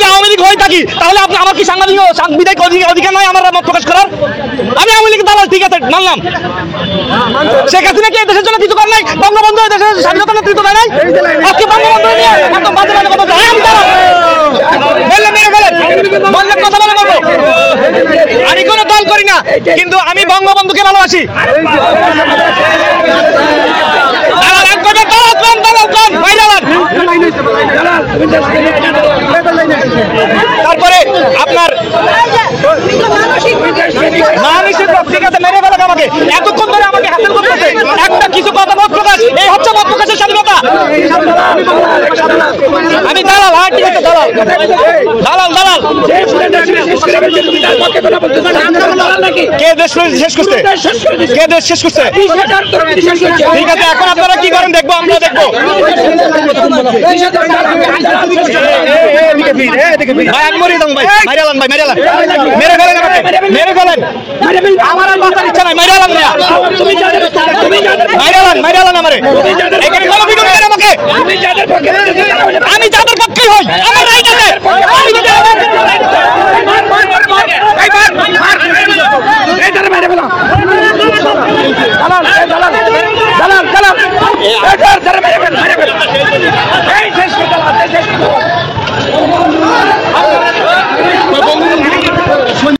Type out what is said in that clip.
আওয়ামী লীগ হয়ে থাকি তাহলে আপনি আমার কি সাংবিধানিক অধিকার নয় আমার মত প্রকাশ করার? আমি আওয়ামী লীগের দালাল, ঠিক আছে, মানলাম। শেখ হাসিনা কি দেশের জন্য কিছু করে নাই? বঙ্গবন্ধু দেশের স্বাধীনতা নেতৃত্ব দেয় নাই? আজকে বঙ্গবন্ধু নিয়ে একদম বাজে বাজে কথা বলছে। আমি দালাল বললে মেরে ফেলেন, বললে কথা বলে বলবো। আমি কোনো দল করি না, কিন্তু আমি বঙ্গবন্ধুকে ভালোবাসি। তারপরে আপনার ঠিক আছে, মেরে ফেলে আমাকে এতক্ষণ ধরে আমাকে হাসিল করতেছে একটা কিছু কথা মত প্রকাশ, এই হচ্ছে মত প্রকাশের স্বাধীনতা। আমি দালাল, হ্যাঁ ঠিক আছে, দালাল দালাল দালাল। কে দেশ শেষ করছে? কে দেশ শেষ করছে? ঠিক আছে, এখন আপনারা কি করেন দেখবো, আমরা দেখবো। মেরে ফেলেন আমাকে, মেরে ফেলেন, আমার আর বাঁচার ইচ্ছা নাই, মেরে ফেলেন, মেরে ফেলেন আমারে। এখানে কোনো বিরোধী নেই আমাকে, আমি যাদের পক্ষেই হই।